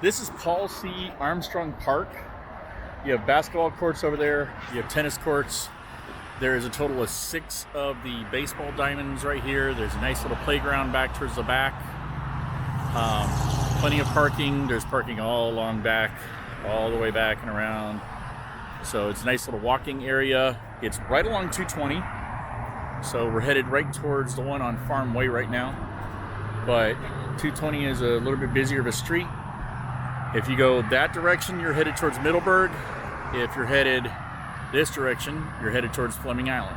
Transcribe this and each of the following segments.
This is Paul C. Armstrong Park. You have basketball courts over there. You have tennis courts. There is a total of 6 of the baseball diamonds right here. There's a nice little playground back towards the back. Plenty of parking. There's parking all along back, all the way back and around. So it's a nice little walking area. It's right along 220. So we're headed right towards the one on Farm Way right now. But 220 is a little bit busier of a street. If you go that direction, you're headed towards Middleburg. If you're headed this direction, you're headed towards Fleming Island.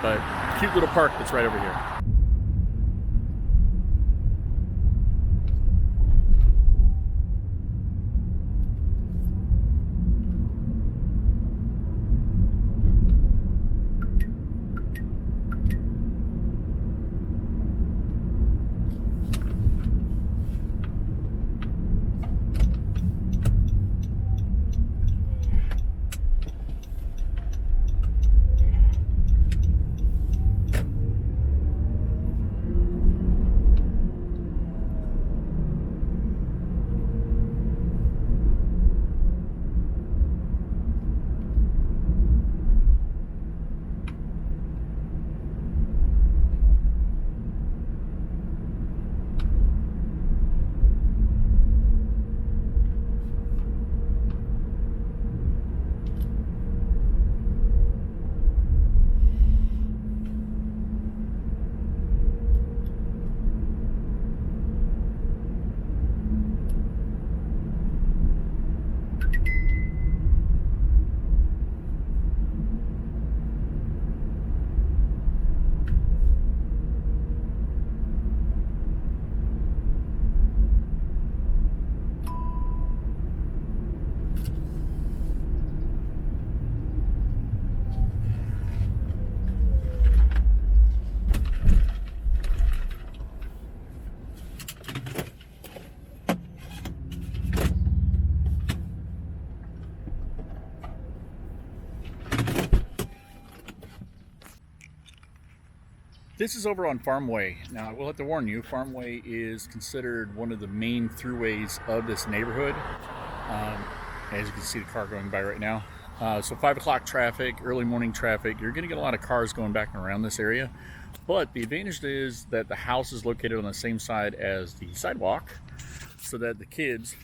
But cute little park that's right over here. This is over on Farm Way. Now, I will have to warn you, Farm Way is considered one of the main throughways of this neighborhood. As you can see the car going by right now. So 5 o'clock traffic, early morning traffic, you're gonna get a lot of cars going back and around this area. But the advantage is that the house is located on the same side as the sidewalk so that the kids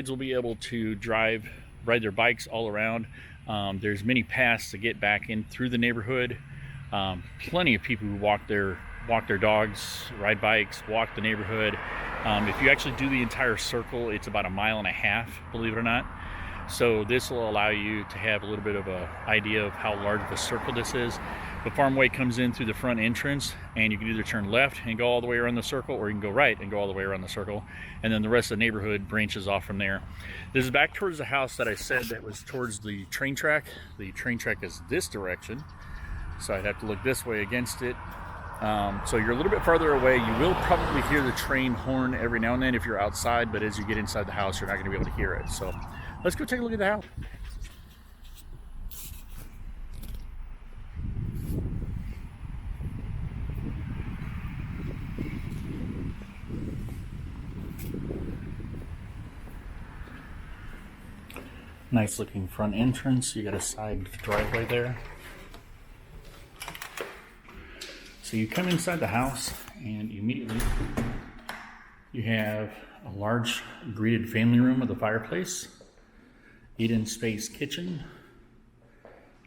will be able to ride their bikes all around. There's many paths to get back in through the neighborhood. Plenty of people who walk their dogs, ride bikes, walk the neighborhood. If you actually do the entire circle, it's about 1.5 miles, believe it or not. So this will allow you to have a little bit of an idea of how large of a circle this is. The Farm Way comes in through the front entrance, and you can either turn left and go all the way around the circle, or you can go right and go all the way around the circle, and then the rest of the neighborhood branches off from there. This is back towards the house that I said that was towards the train track. The train track is this direction, so I'd have to look this way against it. So you're a little bit farther away. You will probably hear the train horn every now and then if you're outside, but as you get inside the house, you're not going to be able to hear it. So let's go take a look at the house. Nice looking front entrance. You got a side driveway there. So you come inside the house and immediately you have a large greeted family room with a fireplace, eat-in space kitchen,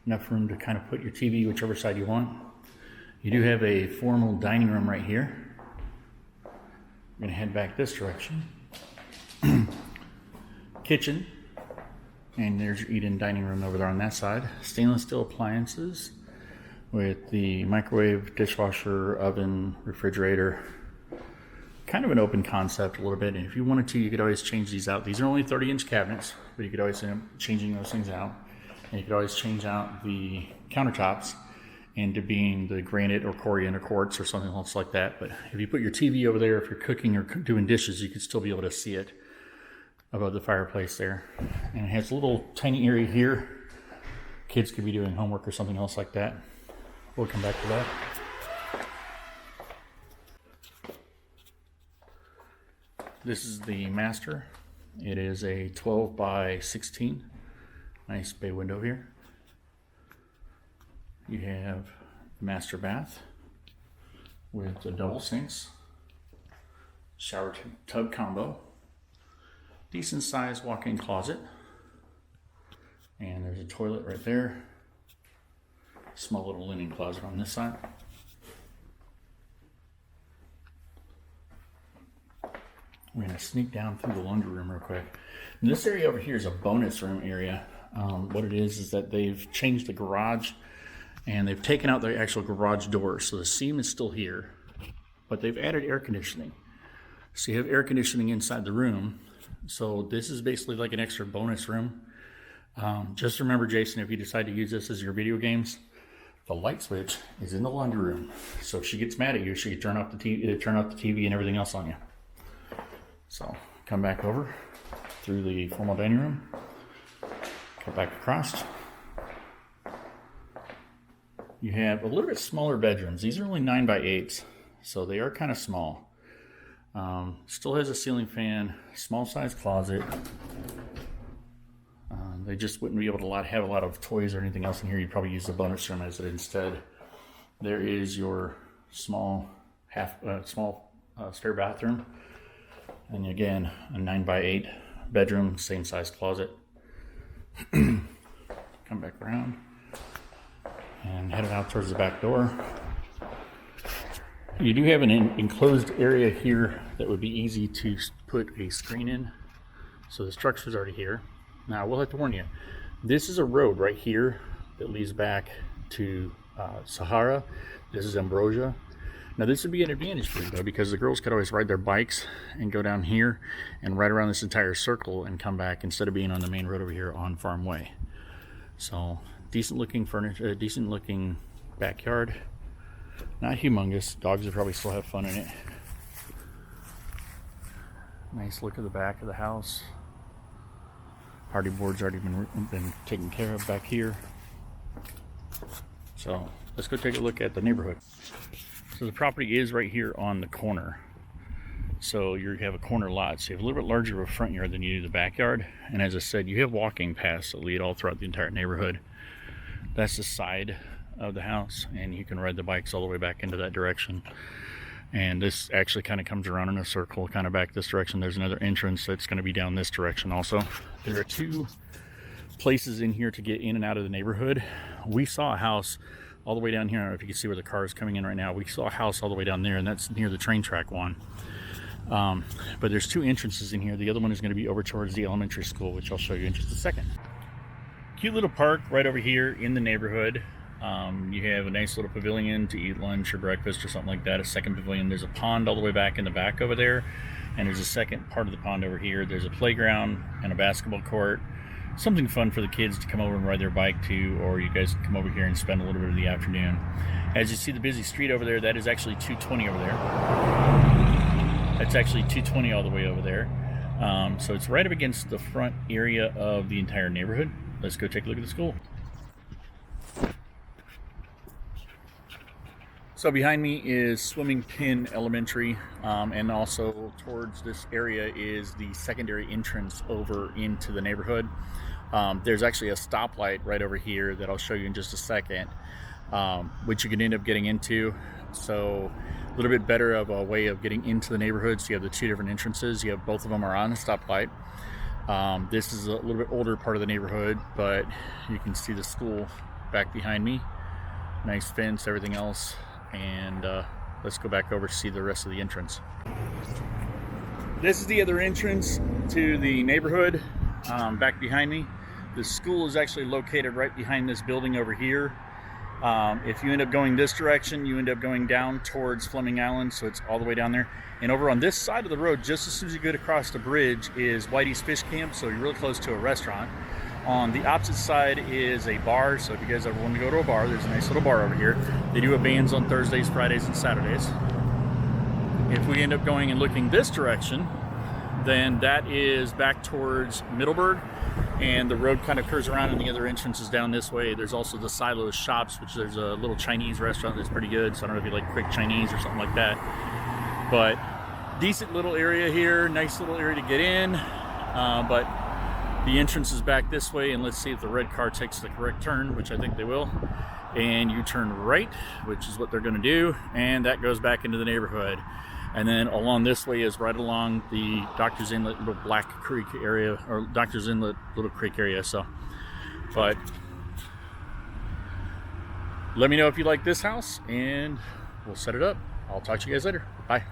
enough room to kind of put your TV whichever side you want. You do have a formal dining room right here. I'm going to head back this direction. Kitchen, and there's your eat-in dining room over there on that side. Stainless steel appliances with the microwave, dishwasher, oven, refrigerator. Kind of an open concept a little bit. And if you wanted to, you could always change these out. These are only 30-inch cabinets, but you could always end up changing those things out. And you could always change out the countertops into being the granite or Corian or quartz or something else like that. But if you put your TV over there, if you're cooking or doing dishes, you could still be able to see it above the fireplace there. And it has a little tiny area here. Kids could be doing homework or something else like that. We'll come back to that. This is the master. It is a 12 by 16. Nice bay window here. You have the master bath with the double sinks, shower tub combo, decent sized walk-in closet, and there's a toilet right there. Small little linen closet on this side. We're gonna sneak down through the laundry room real quick. And this area over here is a bonus room area. What it is that they've changed the garage and they've taken out the actual garage door. So the seam is still here, but they've added air conditioning. So you have air conditioning inside the room. So this is basically like an extra bonus room. Just remember, Jason, if you decide to use this as your video games, the light switch is in the laundry room. So if she gets mad at you, she can turn off the TV and everything else on you. So come back over through the formal dining room, go back across. You have a little bit smaller bedrooms. These are only 9 by 8s, so they are kind of small. Still has a ceiling fan, small size closet. They just wouldn't be able to have a lot of toys or anything else in here. You'd probably use the bonus room as it instead. There is your small spare bathroom. And again, a 9 by 8 bedroom, same size closet. Come back around and headed out towards the back door. You do have an enclosed area here that would be easy to put a screen in. So the structure's already here. Now, I will have to warn you, this is a road right here that leads back to Sahara. This is Ambrosia. Now, this would be an advantage for you, though, because the girls could always ride their bikes and go down here and ride around this entire circle and come back instead of being on the main road over here on Farm Way. So, decent looking furniture, decent looking backyard. Not humongous. Dogs would probably still have fun in it. Nice look at the back of the house. Hardy board's already been taken care of back here. So, let's go take a look at the neighborhood. So the property is right here on the corner. So you have a corner lot. So you have a little bit larger of a front yard than you do the backyard. And as I said, you have walking paths that lead all throughout the entire neighborhood. That's the side of the house, and you can ride the bikes all the way back into that direction. And this actually kind of comes around in a circle, kind of back this direction. There's another entrance that's going to be down this direction also. There are 2 places in here to get in and out of the neighborhood. We saw a house all the way down here. I don't know if you can see where the car is coming in right now. We saw a house all the way down there, and that's near the train track one. But there's 2 entrances in here. The other one is going to be over towards the elementary school, which I'll show you in just a second. Cute little park right over here in the neighborhood. You have a nice little pavilion to eat lunch or breakfast or something like that. A second pavilion. There's a pond all the way back in the back over there, and there's a second part of the pond over here. There's a playground and a basketball court. Something fun for the kids to come over and ride their bike to, or you guys can come over here and spend a little bit of the afternoon. As you see the busy street over there, that is actually 220 over there. That's actually 220 all the way over there. So it's right up against the front area of the entire neighborhood. Let's go take a look at the school. So behind me is Swimming Pin Elementary, and also towards this area is the secondary entrance over into the neighborhood. There's actually a stoplight right over here that I'll show you in just a second, which you can end up getting into. So a little bit better of a way of getting into the neighborhood. So you have the 2 different entrances. You have both of them are on a stoplight. This is a little bit older part of the neighborhood, but you can see the school back behind me. Nice fence, everything else. And let's go back over to see the rest of the entrance. This is the other entrance to the neighborhood, back behind me. The school is actually located right behind this building over here. If you end up going this direction, you end up going down towards Fleming Island, so it's all the way down there. And over on this side of the road, just as soon as you get across the bridge, is Whitey's Fish Camp, so you're really close to a restaurant. On the opposite side is a bar, so if you guys ever want to go to a bar, there's a nice little bar over here. They do have bands on Thursdays, Fridays, and Saturdays. If we end up going and looking this direction, then that is back towards Middleburg, and the road kind of curves around and the other entrance is down this way. There's also the Silos Shops, which there's a little Chinese restaurant that's pretty good, so I don't know if you like quick Chinese or something like that. But decent little area here, nice little area to get in, but the entrance is back this way, and let's see if the red car takes the correct turn, which I think they will, and you turn right, which is what they're going to do, and that goes back into the neighborhood. And then along this way is right along the Doctor's Inlet Little Black Creek area, or Doctor's Inlet Little Creek area. So, but let me know if you like this house, and we'll set it up. I'll talk to you guys later. Bye.